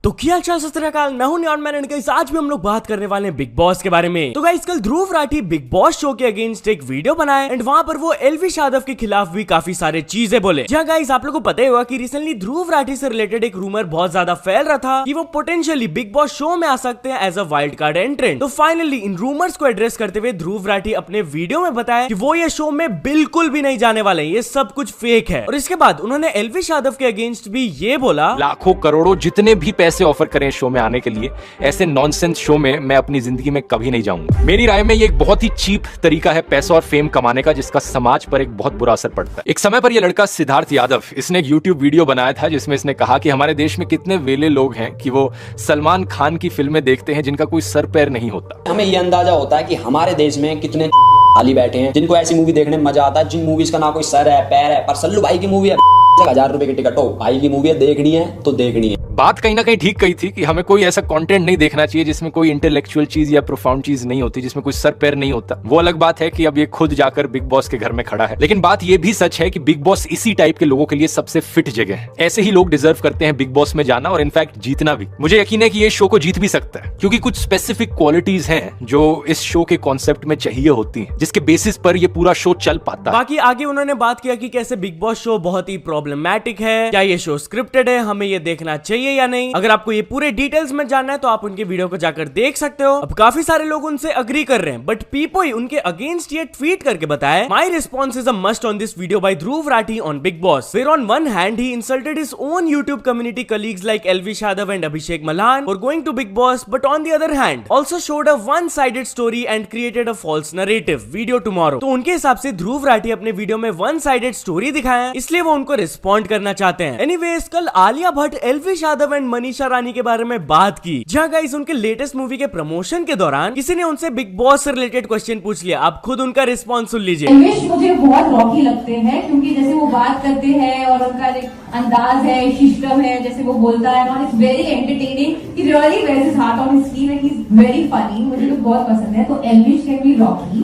तो क्या चल सत श्री अकाल, मैं हूं नियॉन मैन एंड गाइस आज भी हम लोग बात करने वाले हैं बिग बॉस के बारे में। तो गाइस कल Dhruv Rathee big boss show के अगेंस्ट एक वीडियो बनाए एंड वहां पर वो एलविश यादव के खिलाफ भी काफी सारे चीजें बोले। जहां गाइस आप लोगों को पता ही होगा कि रिसेंटली ध्रुव राठी से रिलेटेड एक रूमर बहुत ज्यादा फैल रहा था कि वो पोटेंशियली बिग बॉस शो में आ सकते हैं as a wild card entrant. तो फाइनली इन रूमर्स को एड्रेस करते हुए ध्रुव राठी अपने वीडियो में बताया कि वो ये शो में बिल्कुल भी नहीं जाने वाले, ये सब कुछ फेक है। और इसके बाद उन्होंने एलविश यादव के अगेंस्ट भी ये बोला, लाखों करोड़ों जितने भी पैसे ऑफर करें शो में आने के लिए, ऐसे नॉनसेंस शो में मैं अपनी जिंदगी में कभी नहीं जाऊंगा। मेरी राय में ये एक बहुत ही चीप तरीका है पैसा और फेम कमाने का, जिसका समाज पर एक बहुत बुरा असर पड़ता है। एक समय पर यह लड़का सिद्धार्थ यादव, इसने एक यूट्यूब वीडियो बनाया था जिसमें इसने कहा कि हमारे देश में कितने वेले लोग हैं कि वो सलमान खान की फिल्में देखते हैं जिनका कोई सर पैर नहीं होता। हमें ये अंदाजा होता है कि हमारे देश में कितने खाली बैठे हैं जिनको ऐसी मूवी देखने में मजा आता है, जिन मूवीज का ना कोई सर है पैर है। पर सल्लू भाई की मूवी है, 1000 रुपए की टिकट हो, भाई की मूवी है, देखनी है तो देखनी है। बात कहीं ना कहीं ठीक कही थी कि हमें कोई ऐसा कंटेंट नहीं देखना चाहिए जिसमें कोई इंटेलेक्चुअल चीज या प्रोफाउंड चीज नहीं होती, जिसमें कोई सर पैर नहीं होता। वो अलग बात है कि अब ये खुद जाकर बिग बॉस के घर में खड़ा है, लेकिन बात ये भी सच है कि बिग बॉस इसी टाइप के लोगों के लिए सबसे फिट जगह है। ऐसे ही लोग डिजर्व करते हैं बिग बॉस में जाना और इनफैक्ट जीतना भी। मुझे यकीन है कि ये शो को जीत भी सकता है, क्योंकि कुछ स्पेसिफिक क्वालिटीज हैं जो इस शो के कॉन्सेप्ट में चाहिए होती हैं, जिसके बेसिस पर ये पूरा शो चल पाता है। बाकी आगे उन्होंने बात किया कि कैसे बिग बॉस शो बहुत ही प्रॉब्लमैटिक है, क्या ये शो स्क्रिप्टेड है, हमें ये देखना चाहिए या नहीं। अगर आपको ये पूरे डिटेल्स में जानना है तो आप उनके वीडियो को जाकर देख सकते हो। अब काफी सारे लोग उनसे अग्री कर रहे हैं, बट पीपोई उनके अगेंस्ट ये ट्वीट करके बताया, my response is a must on this video by Dhruv Rathee on Bigg Boss, where on one hand he insulted his own YouTube community colleagues like Elvish Yadav and Abhishek Malhan for going to Bigg Boss, but on the other hand also showed a one sided story and created a false narrative video tomorrow. तो उनके हिसाब से ध्रुव राठी अपने video में one sided story दिखाया, इसलिए वो उनको रिस्पॉन्ड करना चाहते हैं। एनीवेज कल आलिया भट्ट एलविश यादव एंड मनीषा रानी के बारे में बात की, जहां गाइस उनके लेटेस्ट मूवी के प्रमोशन के दौरान किसी ने उनसे बिग बॉस से रिलेटेड क्वेश्चन पूछ लिया। आप खुद उनका रिस्पॉन्स सुन लीजिए। एलविश मुझे बहुत रॉकी लगते हैं, क्योंकि जैसे वो बात करते हैं और उनका एक अंदाज है, सिस्टम है, जैसे वो बोलता है, it's very entertaining, he really wears his heart on his sleeve and he is very funny. मुझे तो बहुत पसंद है। तो एलविश कैन बी रॉकी।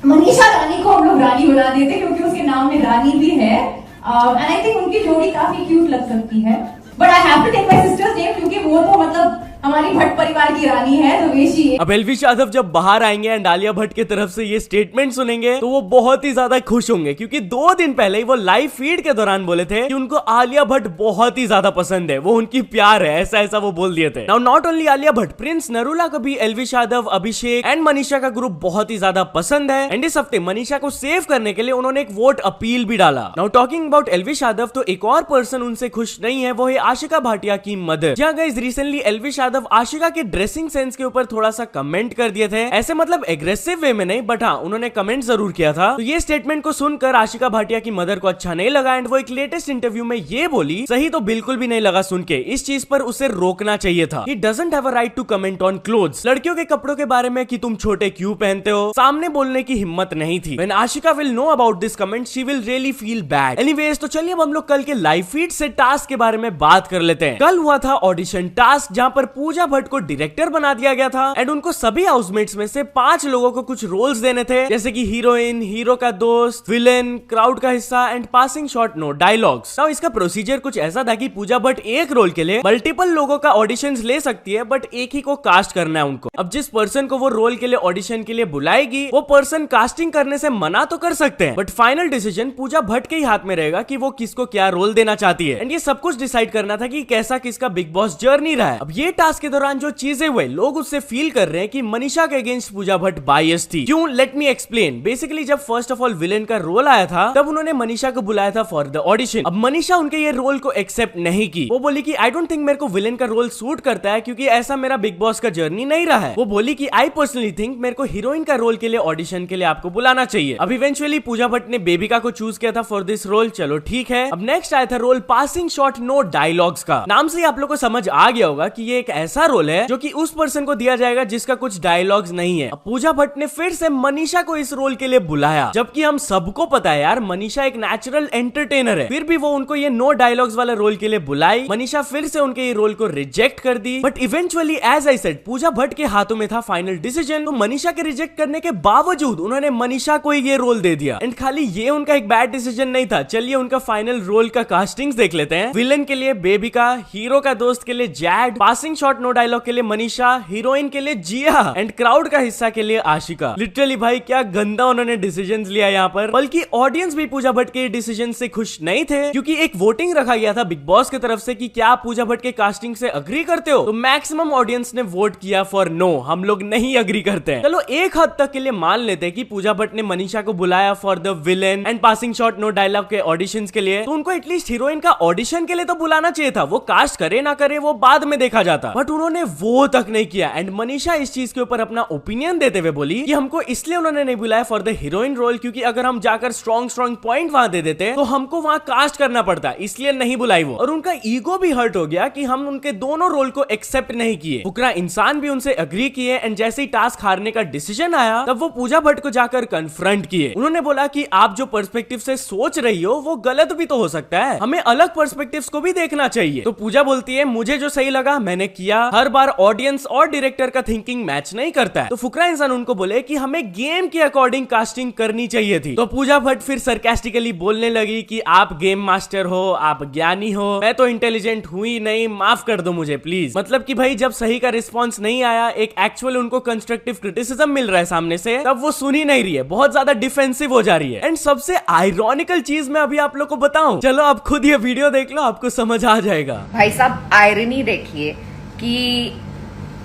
मनीषा रानी को हम लोग रानी बना देते हैं क्योंकि उसके नाम में रानी भी है, एंड आई थिंक उनकी जोड़ी काफी क्यूट लग सकती है। But I have to take my sister's name क्योंकि वो तो मतलब हमारी भट्ट परिवार की रानी है, तो वेशी है। अब एलविश यादव जब बाहर आएंगे एंड आलिया भट्ट की तरफ से ये स्टेटमेंट सुनेंगे तो वो बहुत ही ज्यादा खुश होंगे, क्योंकि 2 दिन पहले ही वो लाइव फीड के दौरान बोले थे कि उनको आलिया भट्ट बहुत ही ज्यादा पसंद है, वो उनकी प्यार है, ऐसा वो बोल दिए थे। Now not only Alia Bhatt, Prince Narula को भी एलविश यादव, अभिषेक एंड मनीषा का ग्रुप बहुत ही ज्यादा पसंद है एंड इस हफ्ते मनीषा को सेव करने के लिए उन्होंने एक वोट अपील भी डाला। Now talking about Elvish Yadav, तो एक और पर्सन उनसे खुश नहीं है, वो है आशिका भाटिया की मदर। जहां गाइस रिसेंटली एलविश यादव आशिका के ड्रेसिंग सेंस के ऊपर थोड़ा सा कमेंट कर दिए थे, ऐसे मतलब एग्रेसिव वे में नहीं, बट हाँ उन्होंने कमेंट जरूर किया था। तो ये स्टेटमेंट को सुनकर आशिका भाटिया की मदर को अच्छा नहीं लगा एंड वो एक लेटेस्ट इंटरव्यू में ये बोली, सही तो बिल्कुल भी नहीं लगा सुन के, इस चीज पर उसे रोकना चाहिए था। He doesn't have a right to comment on clothes, लड़कियों के कपड़ों के बारे में कि तुम छोटे क्यों पहनते हो, सामने बोलने की हिम्मत नहीं थी। When Ashika will know about this comment, she will really feel bad. Anyways, तो चलिए अब हम लोग कल के लाइव फीड से टास्क के बारे में बात कर लेते हैं। कल हुआ था ऑडिशन टास्क, जहां पर पूजा भट्ट को डायरेक्टर बना दिया गया था एंड उनको सभी हाउसमेट्स में से 5 लोगों को कुछ रोल्स देने थे, जैसे कि हीरोइन, हीरो का दोस्त, विलेन, क्राउड का हिस्सा and passing shot note dialogues. तो इसका प्रोसीजर कुछ ऐसा था कि पूजा भट्ट एक रोल के लिए मल्टीपल लोगों का ऑडिशंस ले सकती है, बट एक ही को कास्ट करना है उनको। अब जिस पर्सन को वो रोल के लिए ऑडिशन के लिए बुलाएगी, वो पर्सन कास्टिंग करने से मना तो कर सकते हैं, बट फाइनल डिसीजन पूजा भट्ट के ही हाथ में रहेगा कि वो किसको क्या रोल देना चाहती है। एंड ये सब कुछ डिसाइड करना था कि कैसा किसका बिग बॉस जर्नी रहा है। अब ये टास्क के दौरान जो चीजें हुए, लोग उससे फील कर रहे हैं कि मनीषा के अगेंस्ट पूजा भट्ट बायस थी। क्यों? Let me explain. बेसिकली जब फर्स्ट ऑफ ऑल विलेन का रोल आया था, तब उन्होंने मनीषा को बुलाया था फॉर द ऑडिशन। अब मनीषा उनके ये रोल को एक्सेप्ट नहीं की। वो बोली कि आई डोंट थिंक मेरे को विलेन का रोल सूट करता है, क्योंकि ऐसा मेरा बिग बॉस का जर्नी नहीं रहा है। वो बोली कि आई पर्सनली थिंक मेरे को हीरोइन का रोल के लिए ऑडिशन के लिए आपको बुलाना चाहिए। अब इवेंचुअली पूजा भट्ट ने बेबिका को चूज किया था फॉर दिस रोल, चलो ठीक है। अब नेक्स्ट आया था role passing shot note dialogues का। नाम से ही आप लोग को समझ आ गया होगा कि ये एक ऐसा रोल है जो कि उस पर्सन को दिया जाएगा जिसका कुछ डायलॉग्स नहीं है। पूजा भट्ट ने फिर से मनीषा को इस रोल के लिए बुलाया, जबकि हम सबको पता है यार मनीषा एक नेचुरल एंटरटेनर है, फिर भी वो उनको ये नो डायलॉग्स वाला रोल के लिए बुलाई। मनीषा फिर से उनके ये रोल को रिजेक्ट कर दी, but eventually as I said Pooja Bhatt के हाथों में था फाइनल डिसीजन। तो मनीषा के रिजेक्ट करने के बावजूद उन्होंने मनीषा को ये रोल दे दिया। एंड खाली ये उनका एक बैड डिसीजन नहीं था, चलिए उनका फाइनल रोल का कास्टिंग्स देख लेते हैं। विलन के लिए बेबिका, हीरो का दोस्त के लिए Jad, passing shot no dialogue के लिए मनीषा, हीरोइन के लिए जिया एंड क्राउड का हिस्सा के लिए आशिका। लिटरली भाई क्या गंदा उन्होंने डिसीजन लिया यहाँ पर। बल्कि ऑडियंस भी पूजा भट्ट के डिसीजन से खुश नहीं थे, क्योंकि एक वोटिंग रखा गया था बिग बॉस की तरफ से कि क्या आप पूजा भट्ट के कास्टिंग से अग्री करते हो, तो मैक्सिमम ऑडियंस ने वोट किया फॉर नो, हम लोग नहीं अग्री करते हैं। चलो एक हद तक के लिए मान लेते हैं कि पूजा भट्ट ने मनीषा को बुलाया for the villain and passing shot no dialogue के ऑडिशंस के लिए, तो उनको एटलीस्ट हीरोइन का ऑडिशन के लिए तो बुलाना चाहिए था। वो कास्ट करे ना करे वो बाद में देखा जाता, बट उन्होंने वो तक नहीं किया। एंड मनीषा इस चीज के ऊपर अपना ओपिनियन देते हुए बोली कि हमको इसलिए उन्होंने नहीं बुलाया फॉर द हीरोइन रोल, क्योंकि अगर हम जाकर स्ट्रॉन्ग पॉइंट वहां दे देते तो हमको वहां कास्ट करना पड़ता, इसलिए नहीं बुलाई वो। और उनका ईगो भी हर्ट हो गया कि हम उनके दोनों रोल को एक्सेप्ट नहीं किए। फुकरा इंसान भी उनसे अग्री किए एंड जैसे ही टास्क हारने का डिसीजन आया तब वो पूजा भट्ट को जाकर कन्फ्रंट किए। उन्होंने बोला कि आप जो पर्सपेक्टिव से सोच रही हो वो गलत भी तो हो सकता है, हमें अलग पर्सपेक्टिव्स को भी देखना चाहिए। तो पूजा बोलती है मुझे जो सही लगा मैंने किया, हर बार ऑडियंस और डायरेक्टर का थिंकिंग मैच नहीं करता है। तो फुकरा इंसान उनको बोले कि हमें गेम के अकॉर्डिंग कास्टिंग करनी चाहिए थी। तो पूजा भट्ट फिर सरकास्टिकली बोलने लगी कि आप गेम मास्टर हो, आप ज्ञानी हो, मैं तो इंटेलिजेंट हुई नहीं, माफ कर दो मुझे प्लीज। मतलब कि भाई जब सही का रिस्पॉन्स नहीं आया, एक एक्चुअल उनको कंस्ट्रक्टिव क्रिटिसिज्म मिल रहा है सामने से, तब वो सुन ही नहीं रही है, बहुत ज्यादा डिफेंसिव हो जा रही है। एंड सबसे आयरॉनिकल चीज मैं अभी आप लोग को बताऊं, चलो आप खुद ये वीडियो देख लो, आपको समझ आ जाएगा। भाई साहब आयरनी देखिए कि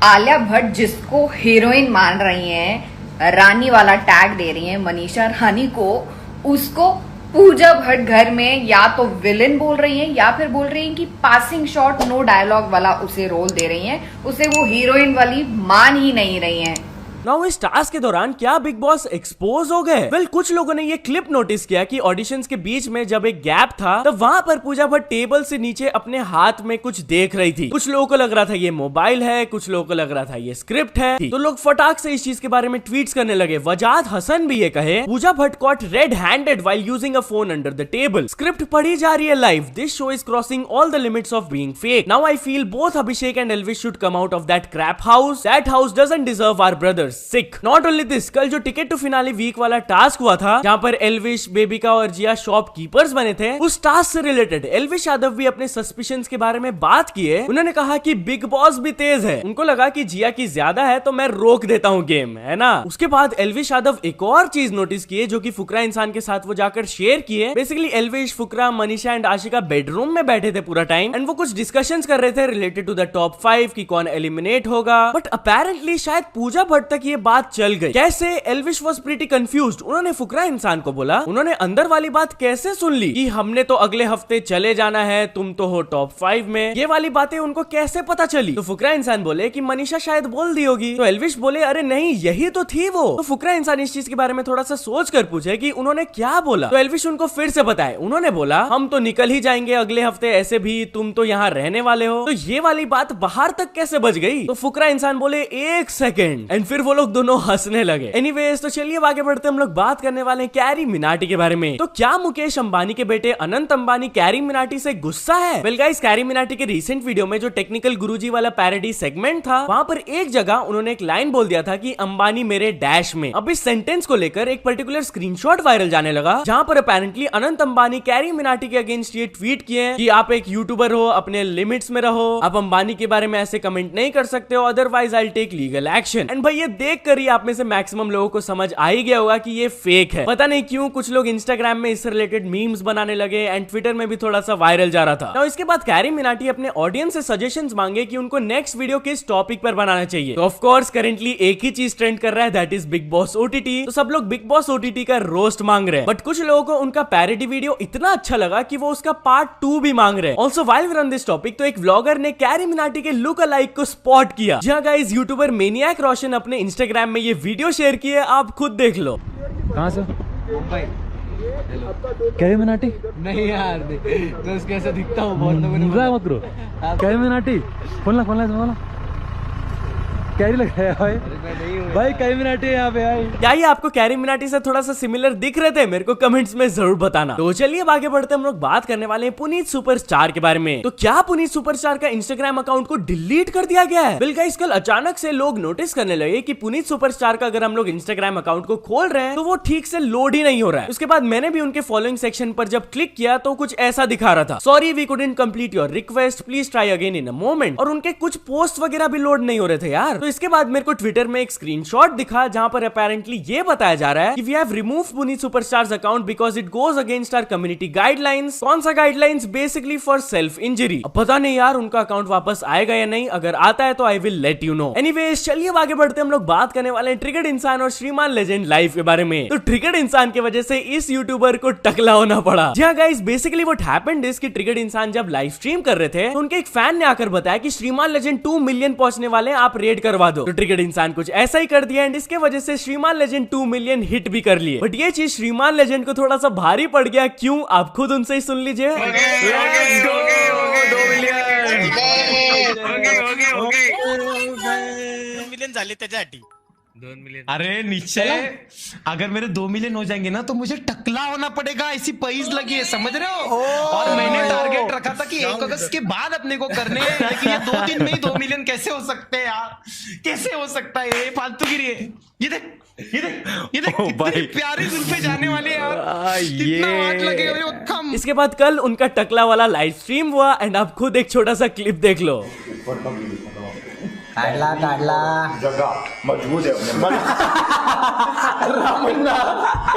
आलिया भट्ट जिसको हीरोइन मान रही हैं, रानी वाला टैग दे रही हैं मनीषा रानी को, उसको पूजा भट्ट घर में या तो विलेन बोल रही हैं या फिर बोल रही हैं कि पासिंग शॉट नो डायलॉग वाला उसे रोल दे रही हैं, उसे वो हीरोइन वाली मान ही नहीं रही हैं। नाउ इस टास्क के दौरान क्या बिग बॉस एक्सपोज हो गए? वेल कुछ लोगों ने ये क्लिप नोटिस किया कि ऑडिशंस के बीच में जब एक गैप था तब वहां पर पूजा भट्ट टेबल से नीचे अपने हाथ में कुछ देख रही थी। कुछ लोगों को लग रहा था ये मोबाइल है, कुछ लोगों को लग रहा था ये स्क्रिप्ट है, तो लोग फटाक से इस चीज के बारे में ट्वीट्स करने लगे। वजाद हसन भी ये कहे Pooja Bhatt caught red handed while using a phone under the table, script पढ़ी जा रही है live, this show is crossing all the limits of being fake. Now I feel both Abhishek and Elvish should come out of that crap house, that house doesn't deserve our brothers sick. Not this, कल जो ticket to finale week वाला task हुआ था जहां पर एल्विश, बेबिका और जिया shopkeepers बने थे, उस टास्क से रिलेटेड एल्विश यादव भी अपने सस्पिशंस के बारे में बात किए। उन्होंने कहा कि बिग बॉस भी तेज है, उनको लगा कि जिया की ज्यादा है तो मैं रोक देता हूं गेम, है ना। उसके बाद एल्विश यादव एक और चीज नोटिस किए जो कि फुकरा इंसान के साथ वो जाकर शेयर किए। Basically Elvish, Fukra, Manisha and Ashika bedroom में बैठे थे पूरा टाइम एंड वो कुछ डिस्कशंस कर रहे थे रिलेटेड टू द टॉप 5 कि कौन एलिमिनेट होगा, बट अपेरेंटली शायद पूजा भट्ट तक ये बात चल गई। कैसे? Elvish was pretty confused. उन्होंने फुकरा इंसान को बोला, उन्होंने अंदर वाली बात कैसे सुन ली कि हमने तो अगले हफ्ते चले जाना है, तुम तो हो टॉप 5 में, ये वाली बातें उनको कैसे पता चली? तो फुकरा इंसान बोले कि मनीषा शायद बोल दी होगी। तो एल्विश बोले अरे नहीं यही तो थी वो। तो फुकरा इंसान इस चीज के बारे में थोड़ा सा सोच कर पूछे कि उन्होंने क्या बोला। तो एल्विश उनको फिर से बताए, उन्होंने बोला हम तो निकल ही जाएंगे अगले हफ्ते, ऐसे भी तुम तो यहाँ रहने वाले हो। तो ये वाली बात बाहर तक कैसे बच गई? तो फुकरा इंसान बोले एक सेकेंड, एंड फिर वो लोग दोनों हंसने लगे। एनीवेज तो चलिए आगे बढ़ते हम लोग बात करने वाले हैं कैरी मिनाटी के बारे में। तो क्या मुकेश अंबानी के बेटे अनंत अंबानी कैरी मिनाटी से गुस्सा है? वेल गाइस, कैरी मिनाटी के रिसेंट वीडियो में जो टेक्निकल गुरुजी वाला पैरोडी सेगमेंट था, वहां पर एक जगह उन्होंने एक लाइन बोल दिया था कि अंबानी मेरे डैश में। अब इस सेंटेंस को लेकर एक पर्टिकुलर स्क्रीनशॉट वायरल जाने लगा जहां पर अपेरेंटली अनंत अंबानी कैरी मिनाटी के अगेंस्ट ये ट्वीट किए कि आप एक यूट्यूबर हो, अपने लिमिट्स में रहो, आप अंबानी के बारे में ऐसे कमेंट नहीं कर सकते हो, otherwise I take legal action. And भाई ये देख कर ही आप में से मैक्सिमम लोगों को समझ आ ही गया होगा कि ये फेक है। पता नहीं क्यों कुछ लोग इंस्टाग्राम में इससे रिलेटेड मीम्स बनाने लगे एंड ट्विटर में भी थोड़ा सा वायरल जा रहा था। तो इसके बाद कैरी मिनाटी अपने ऑडियंस से सजेशंस मांगे कि उनको नेक्स्ट वीडियो किस टॉपिक पर बनाना चाहिए। तो ऑफ कोर्स करेंटली एक ही चीज ट्रेंड कर रहा है, that is big boss OTT. तो सब लोग बिग बॉस ओटीटी का रोस्ट मांग रहे हैं, बट कुछ लोगों को उनका पैरोडी वीडियो इतना अच्छा लगा कि वो उसका पार्ट 2 भी मांग रहे हैं। Also while we on this topic, तो एक व्लॉगर ने कैरी मिनाटी के लुक अलाइक को स्पॉट किया। जी हाँ गाइस, यूट्यूबर मेनियाक रोशन अपने इंस्टाग्राम में ये वीडियो शेयर की है, आप खुद देख लो। कहाँ से? मुंबई। कैरी मिनाटी? नहीं यार, दोस्त कैसे दिखता हूँ बहुत लोगों ने मत करो। कैरी मिनाटी फोन ला कैरी लग रहा है भाई। भाई कैरी मिनाटी है यहाँ पे भाई। क्या ये आपको कैरी मिनाटी से थोड़ा सा सिमिलर दिख रहे थे? मेरे को कमेंट्स में जरूर बताना। तो चलिए अब आगे बढ़ते हम लोग बात करने वाले हैं पुनीत सुपरस्टार के बारे में। तो क्या पुनीत सुपरस्टार का इंस्टाग्राम अकाउंट को डिलीट कर दिया गया है? बिल गाइस, कल अचानक से लोग नोटिस करने लगे कि पुनीत सुपरस्टार का अगर हम लोग इंस्टाग्राम अकाउंट को खोल रहे हैं तो वो ठीक से लोड ही नहीं हो रहा है। उसके बाद मैंने भी उनके फॉलोइंग सेक्शन पर जब क्लिक किया तो कुछ ऐसा दिखा रहा था, sorry we couldn't complete your request, please try again in a moment. और उनके कुछ पोस्ट वगैरह भी लोड नहीं हो रहे थे यार। तो इसके बाद मेरे को ट्विटर में एक स्क्रीनशॉट दिखा जहां पर अपेरेंटली ये बताया जा रहा है कि we have removed Puneet superstar's account because it goes against our community guidelines. कौन सा guidelines? Basically for self injury. अब पता नहीं यार उनका अकाउंट वापस आएगा या नहीं, अगर आता है तो I will let you know. Anyways चलिए अब आगे बढ़ते हम लोग बात करने वाले हैं ट्रिगर्ड इंसान और श्रीमान लेजेंड लाइव के बारे में। तो ट्रिगर्ड इंसान की वजह से इस यूट्यूबर को टकला होना पड़ा। जी हाँ guys, basically what happened is कि ट्रिगर्ड इंसान जब लाइव स्ट्रीम कर रहे थे तो उनके एक फैन ने आकर बताया कि श्रीमान लेजेंड 2 मिलियन पहुंचने वाले हैं, आप रेड करवा दो। तो ट्रिगर्ड इंसान कुछ ऐसा ही कर दिया एंड इसके वजह से श्रीमान लेजेंड 2 मिलियन हिट भी कर लिए। बट ये चीज श्रीमान लेजेंड को थोड़ा सा भारी पड़ गया। क्यों? आप खुद उनसे ही सुन लीजिए। झाले त्याच्यासाठी 2 मिलियन। अरे नीचे अगर मेरे 2 मिलियन हो जाएंगे ना तो मुझे टकला होना पड़ेगा, ऐसी पैज लगी है, समझ रहे हो? और मैंने टारगेट रखा था कि 1 अगस्त के बाद अपने को करने हैं, लेकिन ये 2 दिन में ही 2 मिलियन कैसे हो सकते हैं यार? कैसे हो सकता है? ये फालतूगिरी है। ये देख कितनी प्यारी जुल्फे जाने वाले यार, कितना वाट लगेगा ये कम। इसके बाद कल उनका टकला वाला लाइव स्ट्रीम हुआ एंड आप खुद एक छोटा सा क्लिप देख लो।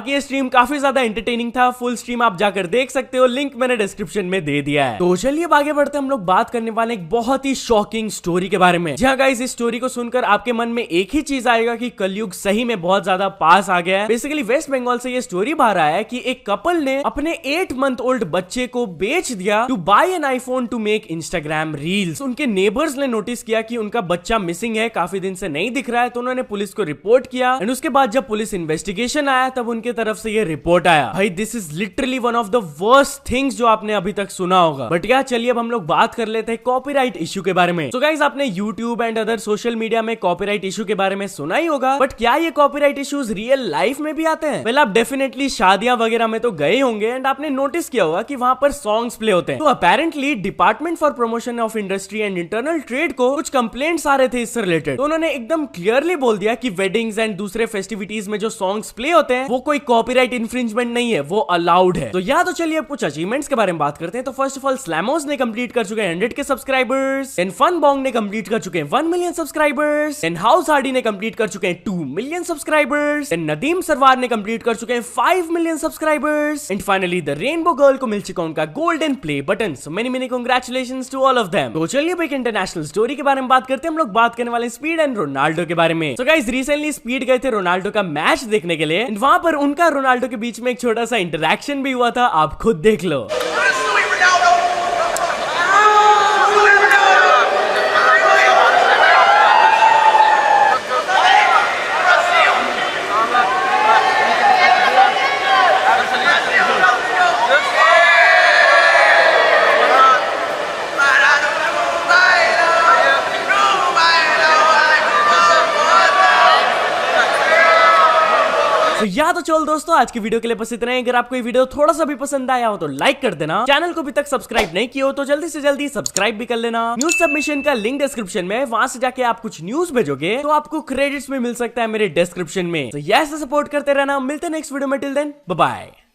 ये स्ट्रीम काफी ज्यादा एंटरटेनिंग था। फुल स्ट्रीम आप जाकर देख सकते हो, लिंक मैंने डिस्क्रिप्शन में दे दिया है। तो चलिए अब आगे बढ़ते हम लोग बात करने वाले एक बहुत ही शॉकिंग स्टोरी के बारे में। जी हाँ गाइस, इस स्टोरी को सुनकर आपके मन में एक ही चीज आएगा कि कलयुग सही में बहुत ज्यादा पास आ गया है। बेसिकली वेस्ट बंगाल से ये स्टोरी बाहर आया है कि एक कपल ने अपने 8 मंथ ओल्ड बच्चे को बेच दिया to buy an iPhone to make Instagram reels. उनके नेबर्स ने नोटिस किया कि उनका बच्चा मिसिंग है, काफी दिन से नहीं दिख रहा है, तो उन्होंने पुलिस को रिपोर्ट किया एंड उसके बाद जब पुलिस इन्वेस्टिगेशन आया तब उनके तरफ से ये रिपोर्ट आया। भाई this is literally one of the worst things जो आपने अभी तक सुना होगा। बट क्या, चलिए अब हम लोग बात कर लेते हैं कॉपीराइट इश्यू के बारे में। सो गाइस, आपने YouTube and other social media में कॉपीराइट इश्यू के बारे में सुना ही होगा, बट क्या ये कॉपीराइट इश्यूज रियल लाइफ में भी आते हैं? पहले आप डेफिनेटली शादियां वगैरह में तो गए होंगे एंड आपने नोटिस किया होगा कि वहां पर सॉन्ग्स प्ले होते हैं। तो apparently department for promotion of industry and internal trade को कुछ कंप्लेंट्स आ रहे थे इससे रिलेटेड। तो उन्होंने एकदम क्लियरली बोल दिया कि वेडिंग्स एंड दूसरे फेस्टिविटीज में जो सॉन्ग्स प्ले होते हैं वो कोई कॉपीराइट इंफ्रिंजमेंट नहीं है, वो अलाउड है। तो या तो चलिए कुछ अचीवमेंट्स के बारे में बात करते हैं। तो फर्स्ट ऑफ ऑल स्लैमोस ने कंप्लीट कर चुके हैं 100 के सब्सक्राइबर्स, एंड फन बॉन्ग ने कंप्लीट कर चुके हैं 1 मिलियन सब्सक्राइबर्स, एंड हाउस हार्डी ने कंप्लीट कर चुके हैं 2 million subscribers, and Nadeem Sarwar ने कंप्लीट कर चुके हैं 5 million subscribers, and finally the Rainbow Girl को मिल चुका उनका golden play button. So many congratulations to all of them. तो चलिए एक इंटरनेशनल स्टोरी के बारे में बात करते हैं। हम लोग बात करने वाले स्पीड एंड रोनाल्डो के बारे में। सो गाइस, रिसेंटली स्पीड गए थे रोनाल्डो का मैच देखने के लिए एंड वहां पर उनका रोनाल्डो के बीच में एक छोटा सा इंटरेक्शन भी हुआ था, आप खुद देख लो। तो या तो चल दोस्तों, आज की वीडियो के लिए बस इतना ही। अगर आपको ये वीडियो थोड़ा सा भी पसंद आया हो तो लाइक कर देना। चैनल को अभी तक सब्सक्राइब नहीं किया हो तो जल्दी से जल्दी सब्सक्राइब भी कर लेना। न्यूज सबमिशन का लिंक डिस्क्रिप्शन में, वहां से जाके आप कुछ न्यूज भेजोगे तो आपको क्रेडिट्स में मिल सकता है मेरे डिस्क्रिप्शन में। तो ऐसे सपोर्ट करते रहना। मिलते हैं नेक्स्ट वीडियो में, टिल देन बाय बाय।